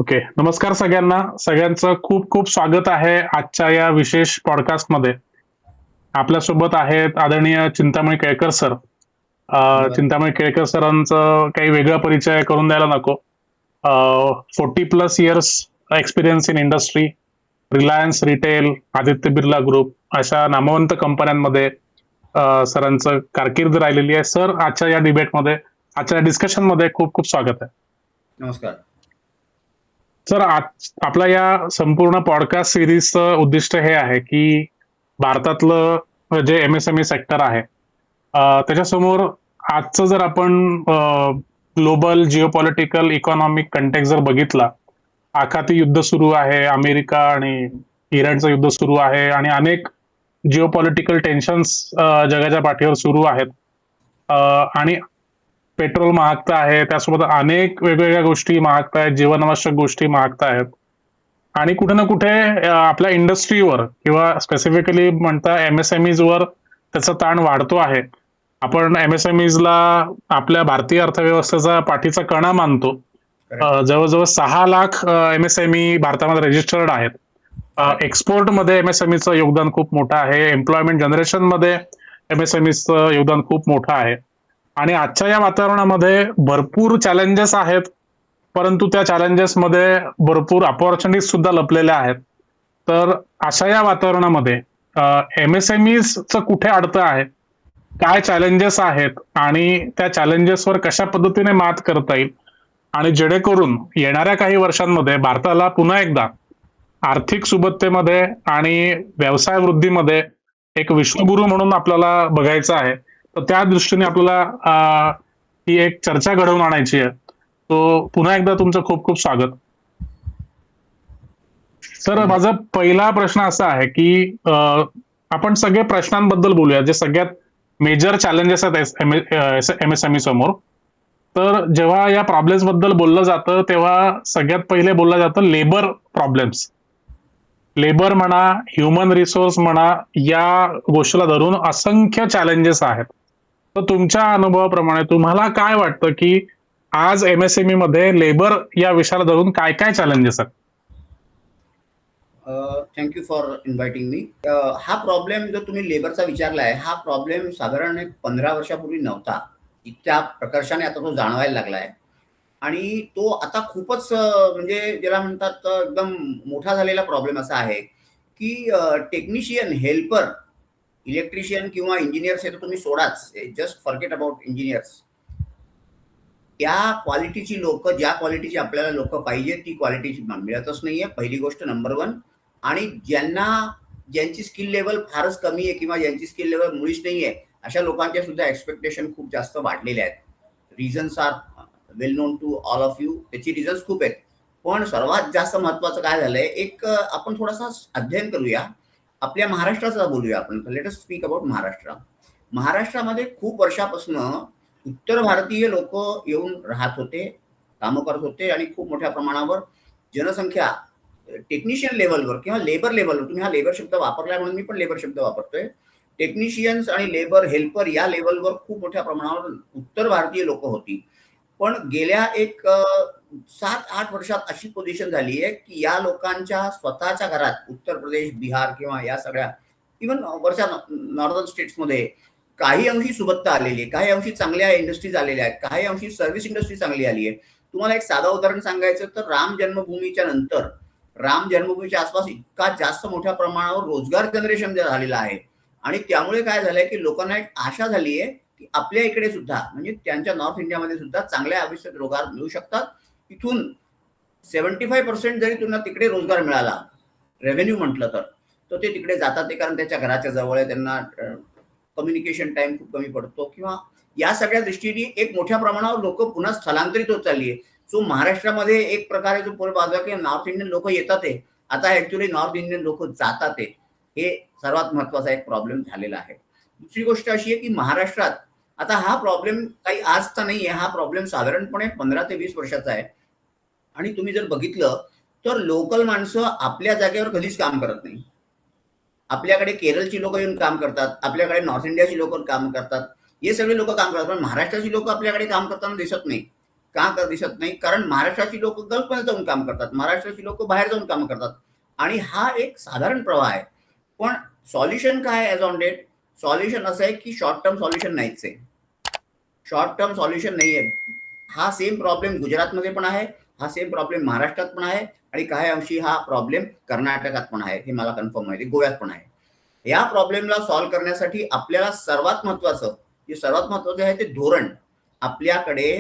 Okay. नमस्कार सगळ्यांना. सगळ्यांचं खूप खूप स्वागत आहे आजच्या या विशेष पॉडकास्टमध्ये. आपल्यासोबत आहेत आदरणीय चिंतामणी केळकर सर. धन्यवाद. चिंतामणी केळकर सरांचं काही वेगळा परिचय करून द्यायला नको. 40+ years experience in industry, Reliance retail, Aditya Birla group अशा नामवंत कंपन्यांमध्ये सरांचं कारकीर्द राहिलेली आहे. सर, आजच्या या डिबेटमध्ये, आजच्या डिस्कशनमध्ये खूप खूप स्वागत आहे. नमस्कार. सर, आज आपल्या या संपूर्ण पॉडकास्ट सिरीजचं उद्दिष्ट हे आहे की भारतातलं जे MSME सेक्टर आहे त्याच्यासमोर आजचं जर आपण ग्लोबल जिओपॉलिटिकल इकॉनॉमिक कंटेक्स्ट जर बघितला, आखाती युद्ध सुरू आहे, अमेरिका आणि इराणचं युद्ध सुरू आहे आणि अनेक जिओपॉलिटिकल टेन्शन्स जगाच्या पाठीवर सुरू आहेत. आणि पेट्रोल महागत आहे, त्यासोबत अनेक वेगवेगळ्या गोष्टी महागत आहेत, जीवनावश्यक गोष्टी महागत आहेत. आणि कुठे ना कुठे आपल्या इंडस्ट्रीवर किंवा स्पेसिफिकली म्हणता MSMEs वर त्याचा ताण वाढतो आहे. आपण MSMEs ला आपल्या भारतीय अर्थव्यवस्थेचा पाठीचा कणा मानतो. जवळजवळ 6 लाख MSME भारतामध्ये रजिस्टर्ड आहेत. एक्सपोर्टमध्ये MSMEचं योगदान खूप मोठं आहे. एम्प्लॉयमेंट जनरेशनमध्ये MSMEचं योगदान खूप मोठं आहे. आणि आजच्या या वातावरणामध्ये भरपूर चॅलेंजेस आहेत, परंतु त्या चॅलेंजेसमध्ये भरपूर अपॉर्च्युनिटीज सुद्धा लपलेल्या आहेत. तर अशा या वातावरणामध्ये MSMEचं कुठे अडतं आहे, काय चॅलेंजेस आहेत आणि त्या चॅलेंजेसवर कशा पद्धतीने मात करता येईल आणि जेणेकरून येणाऱ्या काही वर्षांमध्ये भारताला पुन्हा एकदा आर्थिक सुबत्तेमध्ये आणि व्यवसाय वृद्धीमध्ये एक विश्वगुरू म्हणून आपल्याला बघायचं आहे. तर त्या दृष्टीने आपल्याला ही एक चर्चा घडवून आणायची आहे. तो पुन्हा एकदा तुमचं खूप खूप स्वागत. सर, माझा पहिला प्रश्न असा आहे की आपण सगळे प्रश्नांबद्दल बोलूया, जे सगळ्यात मेजर चॅलेंजेस आहेत MSME समोर. तर जेव्हा या प्रॉब्लेम्स बद्दल बोललं जातं तेव्हा सगळ्यात पहिले बोललं जातं लेबर प्रॉब्लेम्स. लेबर म्हणा, ह्युमन रिसोर्स म्हणा, या गोष्टीला धरून असंख्य चॅलेंजेस आहेत. तर तुमच्या अनुभवाप्रमाणे तुम्हाला काय वाटतं की आज MSME मध्ये लेबर या विषयाला धरून काय काय चॅलेंजेस आहेत? थँक्यू फॉर इन्व्हायटिंग मी. हा प्रॉब्लेम जो तुम्ही लेबरचा विचारलाय, हा प्रॉब्लेम साधारण 15 वर्षापूर्वी नव्हता. इतक्या प्रकर्षाने आता तो जाणवायला लागलाय आणि तो आता खूपच म्हणजे ज्याला म्हणतात एकदम मोठा झालेला प्रॉब्लेम असा आहे की टेक्निशियन, हेल्पर, इलेक्ट्रिशियन किंवा इंजिनियर्स हे तर तुम्ही सोडाच, जस्ट फॉरगेट अबाउट इंजिनियर्स. त्या क्वालिटीची लोक, ज्या क्वालिटीची आपल्याला लोक पाहिजे ती क्वालिटीची मिळतच नाहीये, पहिली गोष्ट नंबर 1. आणि ज्यांची स्किल लेवल फारच कमी आहे किंवा ज्यांची स्किल लेवल मुळीच नाहीये, अशा लोकांच्या सुद्धा एक्सपेक्टेशन खूप जास्त वाढलेले आहेत. Reasons are well known to all of you. त्याची रिझन्स खूप आहेत, पण सर्वात जास्त महत्वाचं काय झालंय, एक आपण थोडासा अध्ययन करूया. आपल्या महाराष्ट्राचा बोलूया आपण. Let us speak about Maharashtra. महाराष्ट्रामध्ये खूप वर्षापासून उत्तर भारतीय लोक येऊन राहत होते, कामं करत होते आणि खूप मोठ्या प्रमाणावर जनसंख्या टेक्निशियन लेवलवर किंवा लेबर लेवलवर, तुम्ही हा लेबर शब्द वापरलाय म्हणून मी पण लेबर शब्द वापरतोय, टेक्निशियन्स आणि लेबर, हेल्पर या लेवलवर खूप मोठ्या प्रमाणावर उत्तर भारतीय लोक होती. पण गेल्या एक 7-8 वर्षात अशी पोझिशन झाली आहे की या लोकांच्या स्वतःच्या घरात उत्तर प्रदेश, बिहार किंवा या सगळ्या इव्हन वरच्या नॉर्दर्न स्टेट्समध्ये काही अंशी सुबत्ता आलेली आहे, काही अंशी चांगल्या इंडस्ट्रीज आलेल्या आहेत, काही अंशी सर्व्हिस इंडस्ट्री चांगली आली आहे. तुम्हाला एक साधं उदाहरण सांगायचं तर राम जन्मभूमीच्या नंतर, राम जन्मभूमीच्या आसपास इतका जास्त मोठ्या प्रमाणावर रोजगार जनरेशन झालेला आहे. आणि त्यामुळे काय झालंय की लोकांना एक आशा झाली आहे की आपल्या इकडे सुद्धा, म्हणजे त्यांच्या नॉर्थ इंडियामध्ये सुद्धा चांगल्या अभिष्ट रोजगार मिळू शकतात. इथून 75% जरी तुम्हाला तिकडे रोजगार मिळाला, रेव्हेन्यू म्हटलं तर ते तिकडे जातात. ते कारण त्याच्या घराच्या जवळ आहे, त्यांना कम्युनिकेशन टाइम खूप कमी पडतो किंवा या सगळ्या दृष्टीने एक मोठ्या प्रमाणावर लोक पुन्हा स्थलांतरित होत चालली आहे. सो महाराष्ट्रामध्ये एक प्रकारे जो पूर्ण बाजू की नॉर्थ इंडियन लोक येतात आहे, आता ऍक्च्युअली नॉर्थ इंडियन लोक जातात आहे. हे सर्वात महत्वाचा एक प्रॉब्लेम झालेला आहे. दुसरी गोष्ट अशी आहे की महाराष्ट्रात आता हा प्रॉब्लेम काही आजचा नाही आहे, हा प्रॉब्लेम साधारणपणे 15 ते 20 वर्षाचा आहे. आणि तुम्ही जर बघितलं तर लोकल माणसं आपल्या जागेवर कधीच काम करत नाही. आपल्याकडे केरळची लोक येऊन काम करतात, आपल्याकडे नॉर्थ इंडियाची लोक काम करतात, हे सगळे लोक काम करतात, पण महाराष्ट्राची लोक आपल्याकडे काम करताना दिसत नाही. दिसत नाही? कारण महाराष्ट्राची लोक गल्फमध्ये जाऊन काम करतात, महाराष्ट्राची लोक बाहेर जाऊन काम करतात आणि हा एक साधारण प्रवाह आहे. पण सॉल्युशन काय ॲज ऑन डेट? सॉल्युशन असं आहे की शॉर्ट टर्म सॉल्युशन नाहीच आहे. शॉर्ट टर्म सॉल्युशन नाही आहे. हा सेम प्रॉब्लेम गुजरातमध्ये पण आहे, हा सेम प्रॉब्लेम महाराष्ट्रात पण आहे आणि काही अंशी हा प्रॉब्लेम कर्नाटकात पण आहे. हे मला कन्फर्म माहिती, गोव्यात पण आहे. या प्रॉब्लेमला सॉल्व्ह करण्यासाठी आपल्याला सर्वात महत्वाचं आहे ते धोरण. आपल्याकडे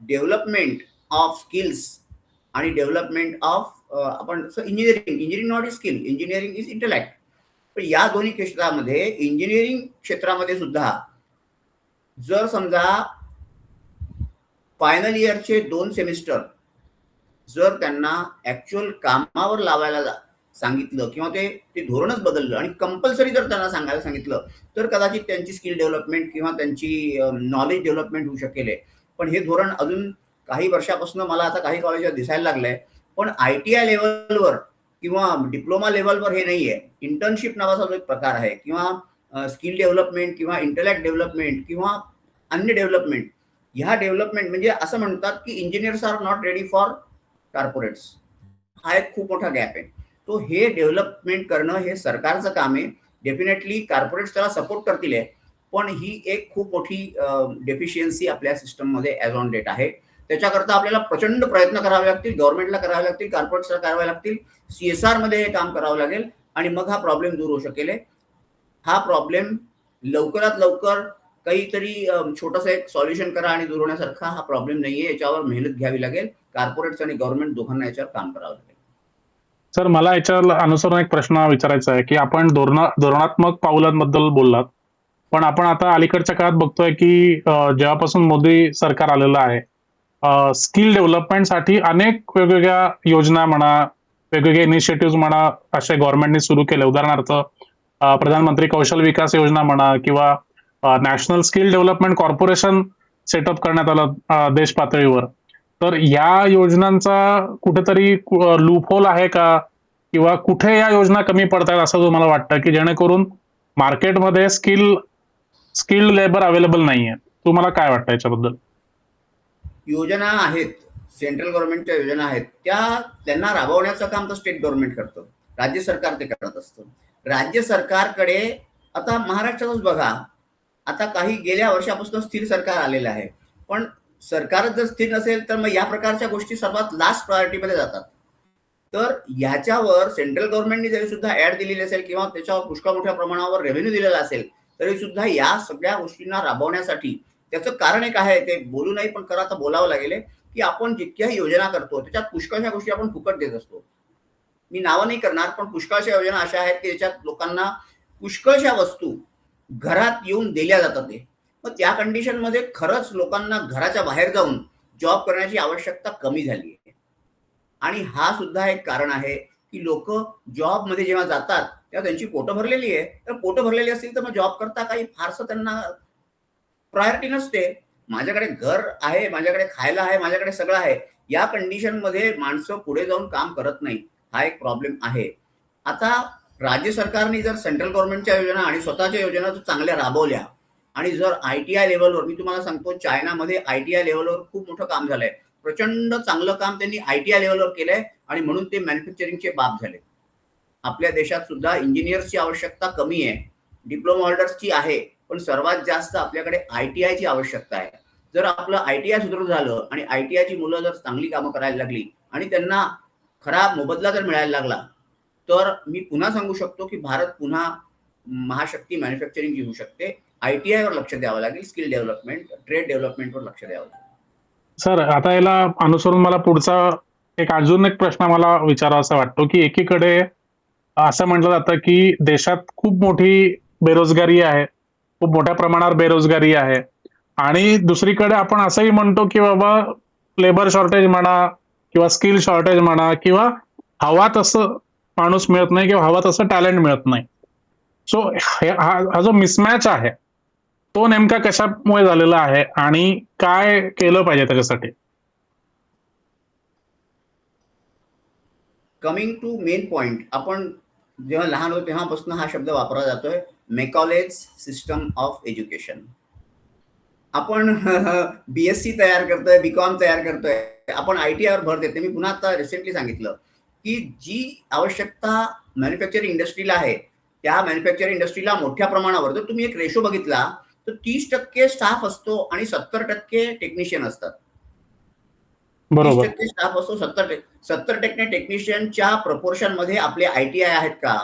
डेव्हलपमेंट ऑफ स्किल्स आणि डेव्हलपमेंट ऑफ आपण engineering not is skill, engineering is intellect. पण या दोन्ही क्षेत्रामध्ये, इंजिनिअरिंग क्षेत्रामध्ये सुद्धा जर समजा फायनल इयरचे 2 सेमिस्टर जर त्यांना ऍक्च्युअल कामावर लावायला सांगितलं किंवा ते धोरणच बदललं आणि कंपल्सरी जर त्यांना सांगायला सांगितलं तर कदाचित त्यांची स्किल डेव्हलपमेंट किंवा त्यांची नॉलेज डेव्हलपमेंट होऊ शकेल. पण हे धोरण अजून काही वर्षापासून मला आता काही कॉलेजात दिसायला लागलंय. पण ITI लेवलवर किंवा डिप्लोमा लेवलवर हे नाहीये. इंटर्नशिप नावाचा जो एक प्रकार आहे किंवा स्किल डेव्हलपमेंट किंवा इंटेलेक्ट डेव्हलपमेंट किंवा अन्य डेव्हलपमेंट, ह्या डेव्हलपमेंट म्हणजे असं म्हणतात की engineers are not ready for corporates. हा एक खूप मोठा गॅप आहे. तो हे डेव्हलपमेंट करणं हे सरकारचं काम आहे. डेफिनेटली कॉर्पोरेट्स त्याला सपोर्ट करतील आहे, पण ही एक खूप मोठी डेफिशियन्सी आपल्या सिस्टममध्ये ॲज ऑन डेट आहे. त्याच्याकरता आपल्याला प्रचंड प्रयत्न करावे लागतील, गव्हर्नमेंटला करावे लागतील, कॉर्पोरेट्सला करावे लागतील, CSR मध्ये हे काम करावं लागेल आणि मग हा प्रॉब्लेम दूर होऊ शकेल. हा प्रॉब्लेम लवकरात लवकर काहीतरी छोटंसं एक सॉल्युशन करा आणि दूर होण्यासारखा हा प्रॉब्लेम नाहीये. याच्यावर मेहनत घ्यावी लागेल. कॉर्पोरेट्स आणि गव्हर्नमेंट दोघांना याच्यावर काम करावं लागेल. सर, मला याच्यावर अनुसरून एक प्रश्न विचारायचा आहे की आपण धोरणात्मक पावलांबद्दल बोललात, पण आपण आता अलीकडच्या काळात बघतोय की जेव्हापासून मोदी सरकार आलेलं आहे, स्किल डेव्हलपमेंटसाठी अनेक वेगवेगळ्या योजना म्हणा, वेगवेगळे इनिशिएटिव्ह म्हणा, असे गव्हर्नमेंटने सुरू केले. उदाहरणार्थ प्रधानमंत्री कौशल विकास योजना म्हणा किंवा national skill development corporation setup करण्यात आलं देश पातळीवर. तर या योजनांचा कुठेतरी लूपहोल आहे का, किंवा कुठे या योजना कमी पडतायत असं तुम्हाला वाटतं की जेणेकरून मार्केटमध्ये स्किल्ड लेबर अवेलेबल नाहीये? तुम्हाला काय वाटतं याच्याबद्दल? योजना आहेत, सेंट्रल गव्हर्नमेंटच्या योजना आहेत, त्यांना राबवण्याचं काम तर स्टेट गव्हर्नमेंट करतं, राज्य सरकार ते करत असतं. राज्य सरकारकडे आता महाराष्ट्रातच बघा, आता काही गेल्या वर्षापासून स्थिर सरकार आलेलं आहे. पण सरकारच जर स्थिर नसेल तर मग या प्रकारच्या गोष्टी सर्वात लास्ट प्रायोरिटीमध्ये जातात. तर याच्यावर सेंट्रल गव्हर्नमेंटने जरी सुद्धा ऍड दिलेली असेल किंवा त्याच्यावर पुष्कळ मोठ्या प्रमाणावर रेव्हेन्यू दिलेला असेल, तरी सुद्धा या सगळ्या गोष्टींना राबवण्यासाठी त्याचं कारण एक आहे, ते बोलू नाही पण खरं आता बोलावं लागेल, की आपण जितक्याही योजना करतो त्याच्यात पुष्कळशा गोष्टी आपण फुकट देत असतो. मी नावं नाही करणार, पण पुष्कळशा योजना अशा आहेत की ज्याच्यात लोकांना पुष्कळशा वस्तू घरात येऊन दिल्या जातात. मग त्या कंडिशनमध्ये खरंच लोकांना घराच्या बाहेर जाऊन जॉब करण्याची आवश्यकता कमी झाली आहे. आणि हा सुद्धा एक कारण आहे की लोक जॉबमध्ये जेव्हा जातात तेव्हा त्यांची पोटं भरलेली आहे. तर पोटं भरलेली असतील तर मग जॉब करता काही फारसं त्यांना प्रायोरिटी नसते. माझ्याकडे घर आहे, माझ्याकडे खायला आहे, माझ्याकडे सगळं आहे. या कंडिशनमध्ये माणसं पुढे जाऊन काम करत नाही. हा एक प्रॉब्लेम आहे. आता राज्य सरकारने जर सेंट्रल गव्हर्नमेंटच्या योजना आणि स्वतःच्या योजना जर चांगल्या राबवल्या आणि जर ITI लेवलवर, मी तुम्हाला सांगतो चायनामध्ये ITI लेवलवर खूप मोठं काम झालंय. प्रचंड चांगलं काम त्यांनी ITI लेवलवर केलंय आणि म्हणून ते मॅन्युफॅक्चरिंगचे बाप झाले. आपल्या देशात सुद्धा इंजिनियर्सची आवश्यकता कमी आहे, डिप्लोमा होल्डर्सची आहे, पण सर्वात जास्त आपल्याकडे ITI ची आवश्यकता आहे. जर आपलं ITI सुदृढ झालं आणि ITI ची मुलं जर चांगली कामं करायला लागली आणि त्यांना खरा मोबदला जर मिळायला लागला, तर मी पुन्हा सांगू शकतो की भारत पुन्हा महाशक्ती मॅन्युफॅक्चरिंगची होऊ शकते. ITI वर लक्ष द्यावं लागेल, स्किल डेव्हलपमेंट, ट्रेड डेव्हलपमेंटवर लक्ष द्यावं लागेल. सर, आता याला अनुसरून मला पुढचा अजून एक प्रश्न मला विचारावासा वाटतो की एकीकडे असं म्हटलं जातं की देशात खूप मोठी बेरोजगारी आहे, खूप मोठ्या प्रमाणावर बेरोजगारी आहे, आणि दुसरीकडे आपण असंही म्हणतो की बाबा लेबर शॉर्टेज म्हणा किंवा स्किल शॉर्टेज म्हणा, किंवा हवा तसं माणूस मिळत नाही किंवा हवा तसं टॅलेंट मिळत नाही. सो हा जो मिसमॅच आहे तो नेमका कशामुळे झालेला आहे आणि काय केलं पाहिजे त्याच्यासाठी? कमिंग टू मेन पॉइंट, आपण जेव्हा लहान होतो तेव्हापासून हा शब्द वापरला जातोय, मेकॉलेज सिस्टम ऑफ एज्युकेशन. आपण BSc तयार करतोय, BCom तयार करतोय, आपण ITवर भर देते. मी पुन्हा आता रिसेंटली सांगितलं की जी आवश्यकता मॅन्युफॅक्चरिंग इंडस्ट्रीला आहे, त्या मॅन्युफॅक्चरिंग इंडस्ट्रीला मोठ्या प्रमाणावर जर तुम्ही एक रेशो बघितला तर 30% स्टाफ असतो आणि 70% टेक्निशियन असतात. 30% स्टाफ असतो, 70% टेक्निशियनच्या प्रपोर्शन मध्ये आपले ITI आहेत का?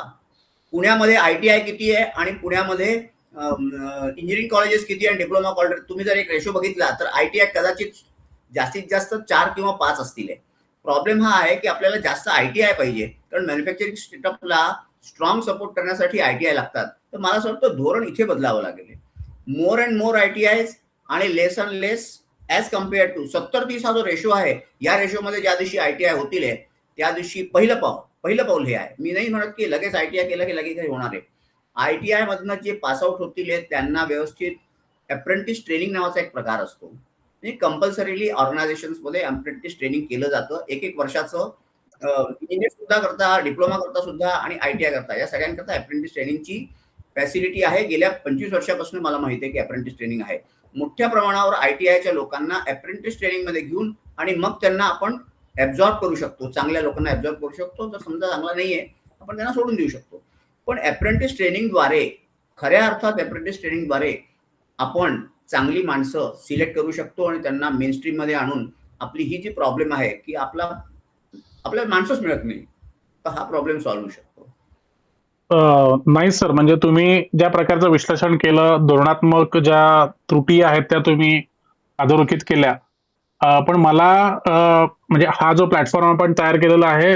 पुण्यामध्ये ITI किती आहे आणि पुण्यामध्ये इंजिनिअरिंग कॉलेजेस किती आणि डिप्लोमा कॉलेज, तुम्ही जर एक रेशो बघितला तर ITI कदाचित जास्तीत जास्त 4 किंवा 5 असतील. प्रॉब्लेम हा आहे की आपल्याला जास्त ITI पाहिजे, कारण मॅन्युफॅक्चरिंग स्टार्टअपला स्ट्रॉंग सपोर्ट करण्यासाठी ITI लागतात. तर मला असं वाटतं धोरण इथे बदलावं लागेल. मोर अँड मोर ITIs आणि less and less as compare to 70-30 हा जो रेशो आहे, या रेशोमध्ये ज्या दिवशी ITI होतील त्या दिवशी पहिलं पाऊल हे आहे. मी नाही म्हणत की लगेच ITI केलं की लगेच काही होणार आहे. ITI मधनं जे पासआउट होतील त्यांना व्यवस्थित अप्रेंटिस ट्रेनिंग नावाचा एक प्रकार असतो. म्हणजे कंपल्सरीली ऑर्गनायझेशन्समध्ये अप्रेंटिस ट्रेनिंग केलं जातं. एक वर्षाचं इंजिनिअर सुद्धा करता, डिप्लोमा करता सुद्धा आणि ITI करता, या सगळ्यांकरता अप्रेंटिस ट्रेनिंगची फॅसिलिटी आहे. गेल्या 25 वर्षापासून मला माहिती आहे की अप्रेंटिस ट्रेनिंग आहे. मोठ्या प्रमाणावर ITIच्या लोकांना अप्रेंटिस ट्रेनिंग मध्ये घेऊन आणि मग त्यांना आपण ऍब्झॉर्ब करू शकतो. चांगल्या लोकांना ऍब्झॉर्ब करू शकतो. जर समजा चांगला नाहीये आपण त्यांना सोडून देऊ शकतो. पण अप्रेंटिस ट्रेनिंगद्वारे, खऱ्या अर्थात अप्रेंटिस ट्रेनिंगद्वारे आपण चांगली माणसं सिलेक्ट करू शकतो आणि त्यांना मेन स्ट्रीम मध्ये आणून आपली ही जी प्रॉब्लेम आहे की आपल्याला माणसंच मिळत नाही, तर हा प्रॉब्लेम सॉल्व्ह होऊ शकतो. नाही सर, म्हणजे तुम्ही ज्या प्रकारचं विश्लेषण केलं, धोरणात्मक ज्या त्रुटी आहेत त्या तुम्ही अधोरेखित केल्या. पण मला म्हणजे हा जो प्लॅटफॉर्म आपण तयार केलेला आहे,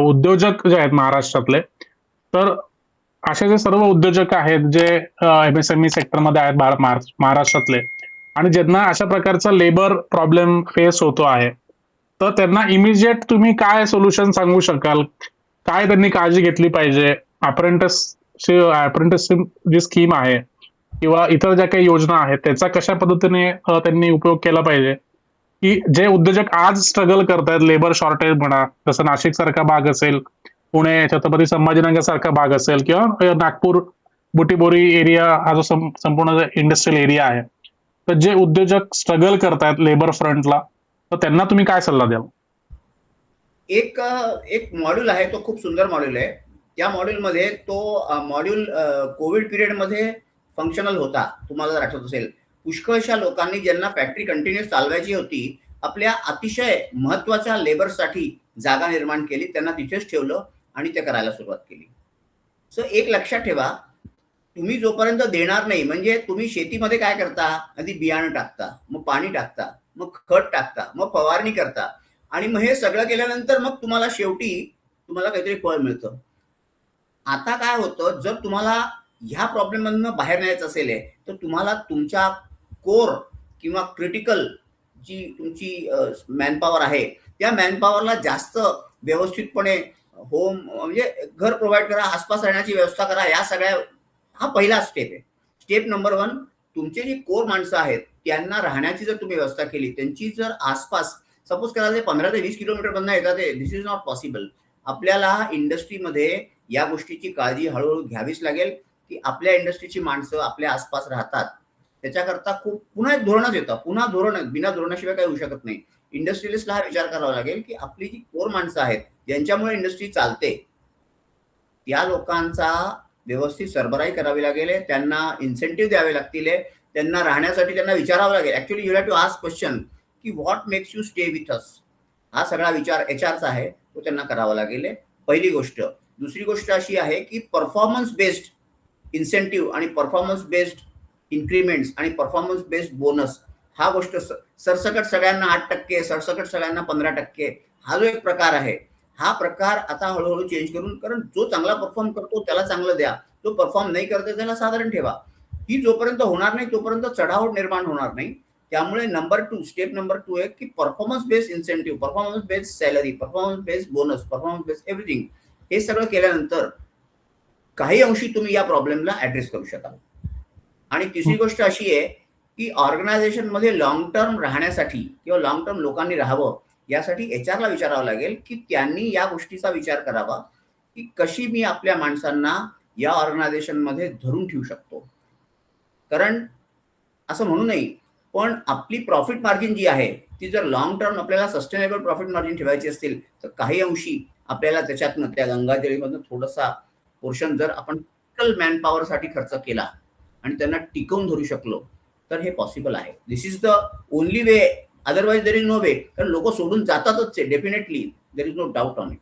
उद्योजक जे आहेत महाराष्ट्रातले, तर असे जे सर्व उद्योजक आहेत जे MSME सेक्टरमध्ये आहेत महाराष्ट्रातले, आणि ज्यांना अशा प्रकारचा लेबर प्रॉब्लेम फेस होतो आहे, तर त्यांना इमिजिएट तुम्ही काय सोल्युशन सांगू शकाल? काय त्यांनी काळजी घेतली पाहिजे? अप्रेंटिसशिप जी स्कीम आहे किंवा इतर ज्या काही योजना आहेत त्याचा कशा पद्धतीने त्यांनी उपयोग केला पाहिजे, की जे उद्योजक आज स्ट्रगल करतायत, लेबर शॉर्टेज म्हणा, जसं नाशिक सारखा भाग असेल, पुणे छत्रपती संभाजीनगर सारखा भाग असेल, किंवा नागपूर बुटीबोरी एरिया हा जो संपूर्ण इंडस्ट्रियल एरिया आहे, तर जे उद्योजक स्ट्रगल करतायत लेबर फ्रंटला, तर त्यांना तुम्ही काय सल्ला द्याल? एक मॉड्यूल आहे, तो खूप सुंदर मॉड्यूल आहे. त्या मॉड्यूलमध्ये तो मॉड्यूल कोविड पिरियडमध्ये फंक्शनल होता. तुम्हाला जर आठवत असेल, पुष्कळशा लोकांनी ज्यांना फॅक्टरी कंटिन्युअस चालवायची होती, आपल्या अतिशय महत्वाच्या लेबरसाठी जागा निर्माण केली, त्यांना तिथेच ठेवलं आणि ते करायला सुरुवात केली. सो एक लक्षात ठेवा, तुम्ही जोपर्यंत देणार नाही, म्हणजे तुम्ही शेतीमध्ये काय करता, आधी बियाणं टाकता, मग पाणी टाकता, मग खत टाकता, मग फवारणी करता आणि मग हे सगळं केल्यानंतर मग तुम्हाला शेवटी तुम्हाला काहीतरी फळ मिळतं. आता काय होतं, जर तुम्हाला ह्या प्रॉब्लेम मधनं बाहेर न्यायचं असेल तर तुम्हाला तुमच्या कोर किंवा क्रिटिकल जी तुमची मॅनपॉवर आहे, त्या मॅनपॉवरला जास्त व्यवस्थितपणे होम म्हणजे घर प्रोव्हाइड करा, आसपास राहण्याची व्यवस्था करा. या सगळ्या हा पहिला स्टेप आहे. स्टेप नंबर 1, तुमचे जी कोर माणसं आहेत त्यांना राहण्याची जर तुम्ही व्यवस्था केली, त्यांची जर आसपास सपोज करा ते 15 ते 20 किलोमीटर मधनं येतात, दिस इज नॉट पॉसिबल. आपल्याला इंडस्ट्रीमध्ये या गोष्टीची काळजी हळूहळू घ्यावीच लागेल की आपल्या इंडस्ट्रीची माणसं आपल्या आसपास राहतात. त्याच्याकरता खूप पुन्हा एक धोरणच येतं. पुन्हा धोरण, बिना धोरणाशिवाय काही होऊ शकत नाही. इंडस्ट्रियलिस्टला हा विचार करावा लागेल की आपली जी कोर माणसं आहेत ज्यांच्यामुळे इंडस्ट्री चालते, त्या लोकांचा व्यवस्थित सरबराई करावी लागेल, त्यांना इन्सेंटिव्ह द्यावे लागतील, त्यांना राहण्यासाठी त्यांना विचारावं लागेल. Actually you have to ask question की what makes you stay with us. हा सगळा विचार HRचा आहे, तो त्यांना करावा लागेल, पहिली गोष्ट. दुसरी गोष्ट अशी आहे की परफॉर्मन्स बेस्ड इन्सेंटिव्ह आणि परफॉर्मन्स बेस्ड इन्क्रीमेंट्स आणि परफॉर्मन्स बेस्ड बोनस, हा गोष्ट सरसकट सगळ्यांना 8%, सरसकट सगळ्यांना 15%, हा जो एक प्रकार आहे, हा प्रकार आता हळूहळू चेंज करून, कारण जो चांगला परफॉर्म करतो त्याला चांगलं द्या, जो परफॉर्म नाही करतो त्याला साधारण ठेवा. ही जोपर्यंत होणार नाही तोपर्यंत चढाओढ निर्माण होणार नाही. त्यामुळे स्टेप नंबर 2 आहे की performance based incentive, performance based salary, performance based bonus, performance based everything, हे सगळं केल्यानंतर काही अंशी तुम्ही या प्रॉब्लेमला ऍड्रेस करू शकाल. आणि तिसरी गोष्ट अशी आहे की ऑर्गनायझेशन मध्ये लॉंग टर्म राहण्यासाठी किंवा लॉंग टर्म लोकांनी राहावं, यासाठी HRला विचारावं लागेल की त्यांनी या गोष्टीचा विचार करावा की कशी मी आपल्या माणसांना या ऑर्गनायझेशन मध्ये धरून ठेवू शकतो. कारण असं म्हणू नये, पण आपली प्रॉफिट मार्जिन जी आहे ती जर लॉंग टर्म आपल्याला सस्टेनेबल प्रॉफिट मार्जिन ठेवायची असतील तर काही अंशी आपल्याला त्याच्यातनं त्या गंगाजळीमधनं थोडासा पोर्शन जर आपण मॅन पॉवर साठी खर्च केला आणि त्यांना टिकवून धरू शकलो तर हे पॉसिबल आहे. This is the only way, otherwise there is no way. कारण लोक सोडून जातातच, definitely there is no doubt on it.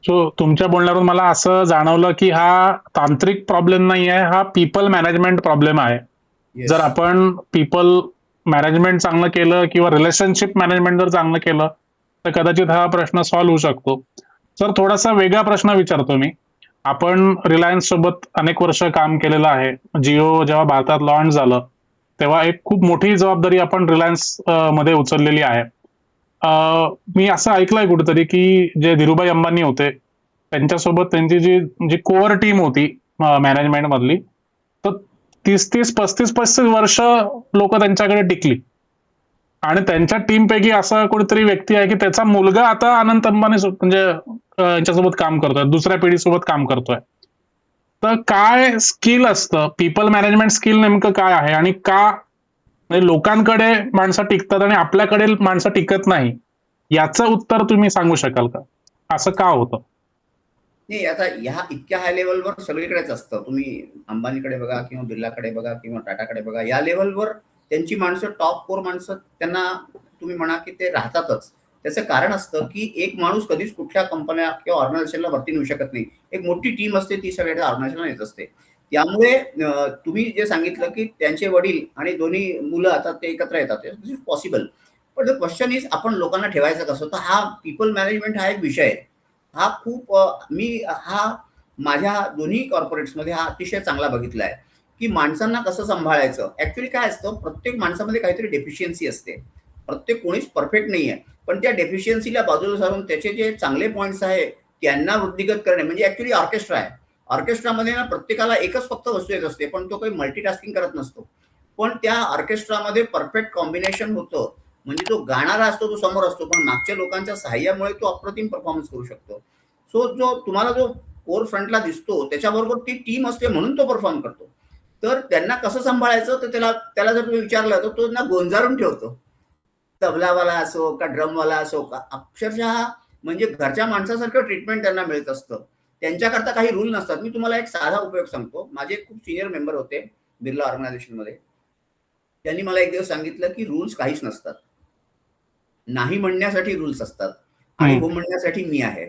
So तुमच्या बोलण्यावरून मला असं जाणवलं की हा तांत्रिक प्रॉब्लेम नाही आहे, हा पीपल मॅनेजमेंट प्रॉब्लेम आहे. जर आपण पीपल मॅनेजमेंट चांगलं केलं किंवा रिलेशनशिप मॅनेजमेंट जर चांगलं केलं तर कदाचित हा प्रश्न सॉल्व्ह होऊ शकतो. सर थोडासा वेगळा प्रश्न विचारतो मी. आपण रिलायन्स सोबत अनेक वर्ष काम केलेलं आहे. जिओ जेव्हा भारतात लॉन्च झालं तेव्हा एक खूप मोठी जबाबदारी आपण रिलायन्स मध्ये उचललेली आहे. मी असं ऐकलंय कुठेतरी की जे धीरूभाई अंबानी होते त्यांच्यासोबत त्यांची जी कोअर टीम होती मॅनेजमेंट मधली, तर 30-30, 35-35 वर्ष लोक त्यांच्याकडे टिकली. आणि त्यांच्या टीम पैकी असा कोणीतरी व्यक्ती आहे की त्याचा मुलगा आता अनंत अंबानी म्हणजे यांच्यासोबत काम करतोय, दुसऱ्या पिढीसोबत काम करतोय. तर काय स्किल असतं, पीपल मॅनेजमेंट स्किल नेमकं काय आहे आणि का म्हणजे लोकांकडे माणसं टिकतात आणि आपल्याकडे माणसं टिकत नाही, याचं उत्तर तुम्ही सांगू शकाल का? असं का होतं? नाही, आता ह्या इतक्या हाय लेवलवर सगळीकडेच असतं. तुम्ही अंबानीकडे बघा किंवा बिर्लाकडे बघा किंवा टाटाकडे बघा, या लेवलवर त्यांची माणसं, टॉप कोर माणसं, त्यांना तुम्ही म्हणा की ते राहतातच. त्याचं कारण असतं की एक माणूस कधीच कुठल्या कंपन्या किंवा ऑर्गनायझेशनला वरती नेऊ शकत नाही. एक मोठी टीम असते, ती सगळ्या ऑर्गनायझेशनला येत असते. त्यामुळे तुम्ही जे सांगितलं की त्यांचे वडील आणि दोन्ही मुलं आता ते एकत्र येतात, दिस इज पॉसिबल. पण द क्वेश्चन इज आपण लोकांना ठेवायचं कसं? तर हा पीपल मॅनेजमेंट हा एक विषय आहे. हा खूप मी हा माझ्या दोन्ही कॉर्पोरेट्समध्ये हा अतिशय चांगला बघितला आहे की माणसांना कसं सांभाळायचं. ऍक्च्युली काय असतं, प्रत्येक माणसामध्ये काहीतरी डेफिशियन्सी असते. प्रत्येक कोणीच परफेक्ट नाही आहे, पण त्या डेफिशियन्सीला बाजूला सारून त्याचे जे चांगले पॉईंट्स आहे त्यांना वृद्धिगत करणे म्हणजे ऍक्च्युली ऑर्केस्ट्रा आहे. ऑर्केस्ट्रामध्ये ना प्रत्येकाला एकच फक्त वस्तू येत असते, पण तो काही मल्टीटास्किंग करत नसतो. पण त्या ऑर्केस्ट्रामध्ये परफेक्ट कॉम्बिनेशन होतं. म्हणजे जो गाणारा असतो तो समोर असतो, पण मागच्या लोकांच्या सहाय्यामुळे तो अप्रतिम परफॉर्मन्स करू शकतो. सो जो तुम्हाला जो कोर फ्रंटला दिसतो त्याच्याबरोबर ती टीम असते म्हणून तो परफॉर्म करतो. तर त्यांना कसं सांभाळायचं, तर त्याला त्याला जर तुम्ही विचारलं तर तो त्यांना गोंजारून ठेवतो. तबलावाला असो का ड्रमवाला असो का, अक्षरशः म्हणजे घरच्या माणसासारखं ट्रीटमेंट त्यांना मिळत असतं. त्यांच्याकरता काही रूल नसतात. मी तुम्हाला एक साधा उपयोग सांगतो. माझे खूप सिनियर मेंबर होते बिर्ला ऑर्गनायझेशनमध्ये. त्यांनी मला एक दिवस सांगितलं की रूल्स काहीच नसतात. नाही म्हणण्यासाठी रूल्स असतात आणि हो म्हणण्यासाठी मी आहे.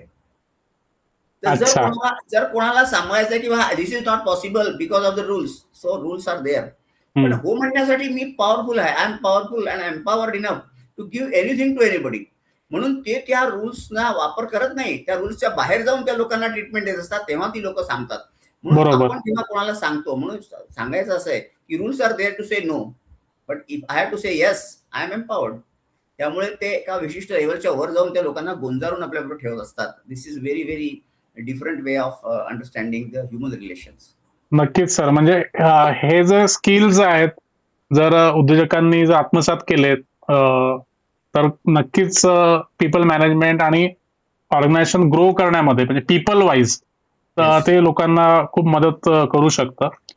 तर अच्छा. जर कोणाला सांगायचं आहे की this is not possible because of the rules, so rules are there. पण हो म्हणण्यासाठी मी पॉवरफुल आहे. I am powerful and empowered enough to give anything to anybody. म्हणून ते त्या रूल्सना वापर करत नाही. त्या रूल्सच्या बाहेर जाऊन त्या लोकांना ट्रीटमेंट देत असतात, तेव्हा ती लोक सांगतात. म्हणून बरोबर. आपण जेव्हा कोणाला सांगतो, म्हणून सांगायचं असं आहे की rules are there to say no, but if I have to say yes, I am empowered. त्यामुळे ते एका विशिष्ट लेवलच्या वर जाऊन त्या लोकांना गोंजारून आपल्याबरोबर ठेवत असतात. This is very very different way of understanding the human relations. नक्कीच सर. म्हणजे हे जे स्किल्स आहेत, जर उद्योजकांनी जर आत्मसात केलेत तर नक्कीच पीपल मॅनेजमेंट आणि ऑर्गनायझेशन ग्रो करण्यामध्ये म्हणजे पीपल वाईज Yes. ते लोकांना खूप मदत करू शकतं.